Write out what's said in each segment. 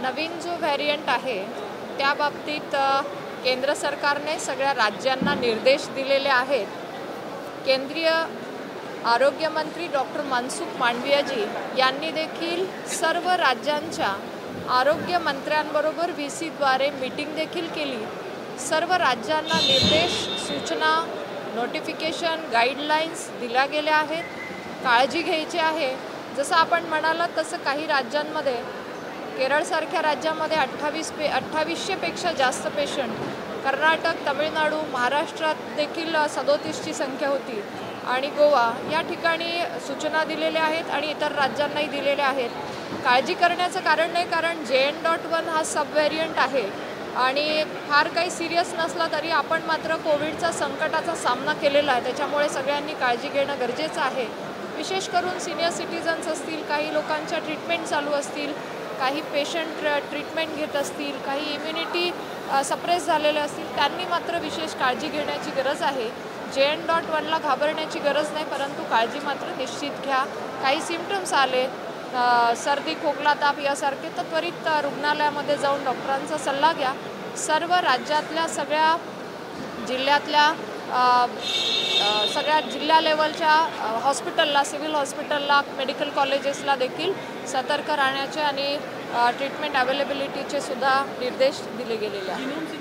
नवीन जो व्हेरियंट आहे त्या बाबतीत केंद्र सरकारने सगळ्या राज्यांना निर्देश दिलेले आहेत। केंद्रीय आरोग्य मंत्री डॉक्टर मनसुख मांडवियाजी यांनी देखील सर्व राज्यांच्या आरोग्य मंत्र्यांबरोबर VC द्वारे मीटिंग देखील केली। सर्व राज्यांना निर्देश, सूचना, नोटिफिकेशन, गाईडलाईन्स दिल्या गेल्या आहेत। काळजी घ्यायची आहे। जसं आपण म्हणालात तसं काही राज्यांमध्ये, केरळसारख्या राज्यामध्ये 2800पेक्षा जास्त पेशंट, कर्नाटक, तमिळनाडू, महाराष्ट्रात देखील 37ची संख्या होती आणि गोवा या ठिकाणी सूचना दिलेल्या आहेत आणि इतर राज्यांनाही दिलेल्या आहेत। काळजी करण्याचं कारण नाही, कारण JN.1 हा सब व्हेरियंट आहे आणि फार काही सिरियस नसला तरी आपण मात्र कोविडचा संकटाचा सामना केलेला आहे। त्याच्यामुळे सगळ्यांनी काळजी घेणं गरजेचं आहे। विशेष करून सीनियर सिटीजन्स असतील, काही लोकांच्या ट्रीटमेंट चालू असतील, काही पेशंट ट्रीटमेंट घेत असतील, काही इम्युनिटी सप्रेस झालेले असतील, त्यांनी मात्र विशेष काळजी घेण्याची गरज आहे। JN.1ला घाबरण्याची गरज नाही, परंतु काळजी मात्र निश्चित घ्या। काही सिम्पटम्स आले, सर्दी, खोकला, ताप यासारखे, तर त्वरित रुग्णालयामध्ये जाऊन डॉक्टरांचा सल्ला घ्या। सर्व राज्यातल्या सगळ्या जिल्हा लेवलच्या हॉस्पिटलला, सिव्हिल हॉस्पिटलला, मेडिकल कॉलेजेसला देखील सतर्क राहण्याचे आणि ट्रीटमेंट अवेलेबिलिटीचे सुद्धा निर्देश दिले गेलेले आहेत।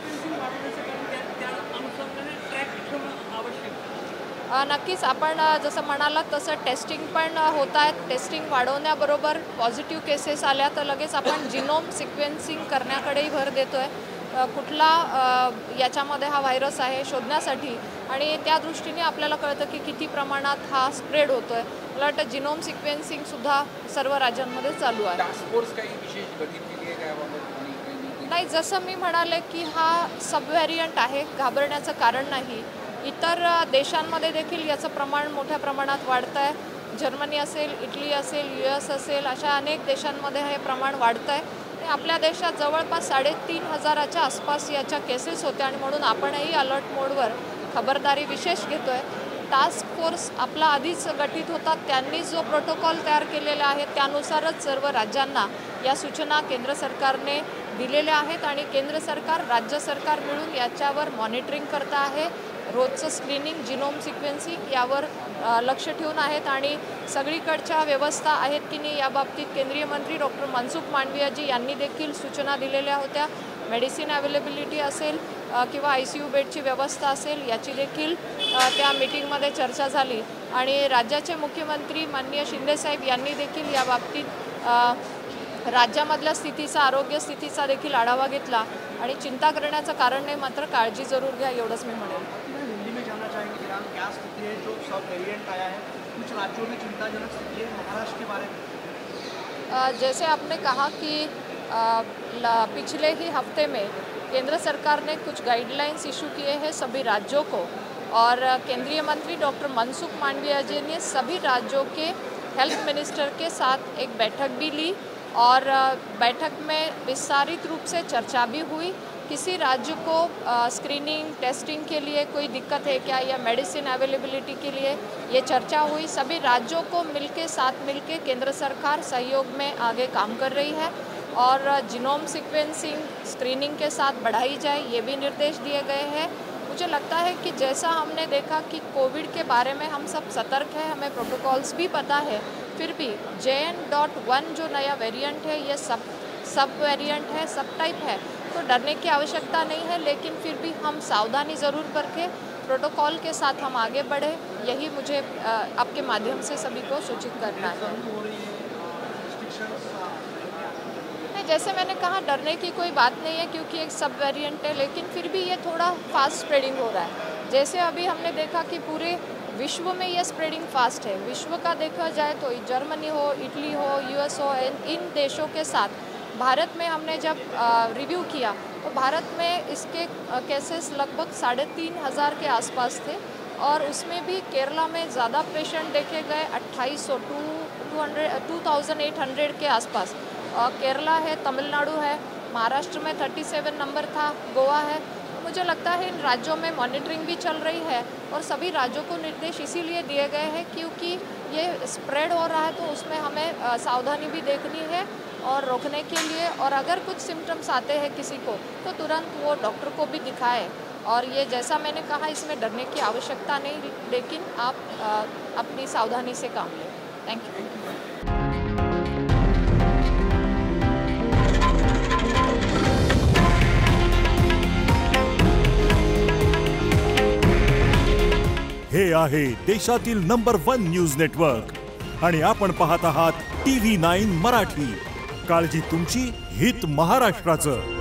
नक्कीच आपण जसं म्हणालात तसं टेस्टिंग पण होत आहेत। टेस्टिंग वाढवण्याबरोबर पॉझिटिव्ह केसेस आल्या तर लगेच आपण जिनोम सिक्वेन्सिंग करण्याकडेही भर देतो आहे, कुठला याच्यामध्ये हा व्हायरस आहे शोधण्यासाठी, आणि त्या दृष्टीने आपल्याला कळतं की किती प्रमाणात हा स्प्रेड होतो आहे। मला वाटतं जिनोम सिक्वेन्सिंगसुद्धा सर्व राज्यांमध्ये चालू आहे। टास्क फोर्स काही विशेष गती केली आहे नाही, जसं मी म्हणाले की हा सब व्हेरियंट आहे, घाबरण्याचं कारण नाही। इतर देशांमध्ये देखील याचं प्रमाण मोठ्या प्रमाणात वाढतं आहे। जर्मनी असेल, इटली असेल, US असेल, अशा अनेक देशांमध्ये हे प्रमाण वाढतं आहे। आपल्या देशात जवळपास 3500च्या आसपास याच्या केसेस होत्या आणि म्हणून आपणही अलर्ट मोडवर खबरदारी विशेष घेतो आहे। टास्क फोर्स आपला आधीच गठीत होता, त्यांनी जो प्रोटोकॉल तयार केलेला आहे त्यानुसारच सर्व राज्यांना या सूचना केंद्र सरकारने दिलेल्या आहेत आणि केंद्र सरकार, राज्य सरकार मिळून याच्यावर मॉनिटरिंग करत आहे। रोजचं स्क्रीनिंग, जिनोम सिक्वेन्सिंग यावर लक्ष ठेवून आहेत आणि सगळीकडच्या व्यवस्था आहेत की नाही याबाबतीत केंद्रीय मंत्री डॉक्टर मनसुख मांडवियाजी यांनी देखील सूचना दिलेल्या होत्या। मेडिसिन अवेलेबिलिटी असेल किंवा ICU बेडची व्यवस्था असेल याची देखील त्या मीटिंगमध्ये चर्चा झाली आणि राज्याचे मुख्यमंत्री माननीय शिंदेसाहेब यांनी देखील याबाबतीत राज्यामधल्या स्थितीचा, आरोग्य स्थितीचा देखील आढावा घेतला आणि चिंता करण्याचं कारण नाही, मात्र काळजी जरूर घ्या, एवढंच मी म्हणेन। क्या स्थिति है जो सब वेरिएंट आया है, कुछ राज्यों में चिंताजनक स्थिति है, महाराष्ट्र के बारे में? जैसे आपने कहा कि पिछले ही हफ्ते में केंद्र सरकार ने कुछ गाइडलाइंस इशू किए हैं सभी राज्यों को और केंद्रीय मंत्री डॉक्टर मनसुख मांडविया जी ने सभी राज्यों के हेल्थ मिनिस्टर के साथ एक बैठक भी ली और बैठक में विस्तारित रूप से चर्चा भी हुई। किसी राज्य को स्क्रीनिंग, टेस्टिंग के लिए कोई दिक्कत है क्या या मेडिसिन अवेलेबिलिटी के लिए ये चर्चा हुई। सभी राज्यों को साथ मिलके केंद्र सरकार सहयोग में आगे काम कर रही है और जिनोम सिक्वेंसिंग स्क्रीनिंग के साथ बढ़ाई जाए, ये भी निर्देश दिए गए हैं। मुझे लगता है कि जैसा हमने देखा कि कोविड के बारे में हम सब सतर्क हैं, हमें प्रोटोकॉल्स भी पता है, फिर भी JN.1 जो नया वेरिएंट है ये सब वेरिएंट है, सब टाइप है, तो डरने की आवश्यकता नहीं है, लेकिन फिर भी हम सावधानी ज़रूर बरतें, प्रोटोकॉल के साथ हम आगे बढ़े, यही मुझे आपके माध्यम से सभी को सूचित करना है। जैसे मैंने कहा, डरने की कोई बात नहीं है क्योंकि एक सब वेरिएंट है, लेकिन फिर भी ये थोड़ा फास्ट स्प्रेडिंग हो रहा है। जैसे अभी हमने देखा कि पूरे विश्व में ये स्प्रेडिंग फास्ट है। विश्व का देखा जाए तो जर्मनी हो, इटली हो, US हो, इन देशों के साथ भारत में हमने जब रिव्यू किया तो भारत में इसके केसेस लगभग 3500 के आसपास थे और उसमें भी केरला में ज़्यादा पेशेंट देखे गए, 2800 के आसपास। केरला है, तमिलनाडु है, महाराष्ट्र में 37 नंबर था, गोवा है। मुझे लगता है इन राज्यों में मॉनिटरिंग भी चल रही है और सभी राज्यों को निर्देश इसीलिए दिए गए हैं क्योंकि ये स्प्रेड हो रहा है तो उसमें हमें सावधानी भी देखनी है और रोकने के लिए, और अगर कुछ सिम्टम्स आते हैं किसी को तो तुरंत वो डॉक्टर को भी दिखाए। और ये जैसा मैंने कहा, इसमें डरने की आवश्यकता नहीं, लेकिन आप अपनी सावधानी से काम लें। Thank you. हे आहे देशातील नंबर 1 न्यूज नेटवर्क आणि आपण पाहत आहात TV9 मराठी। काळजी तुमची, हित महाराष्ट्राचं।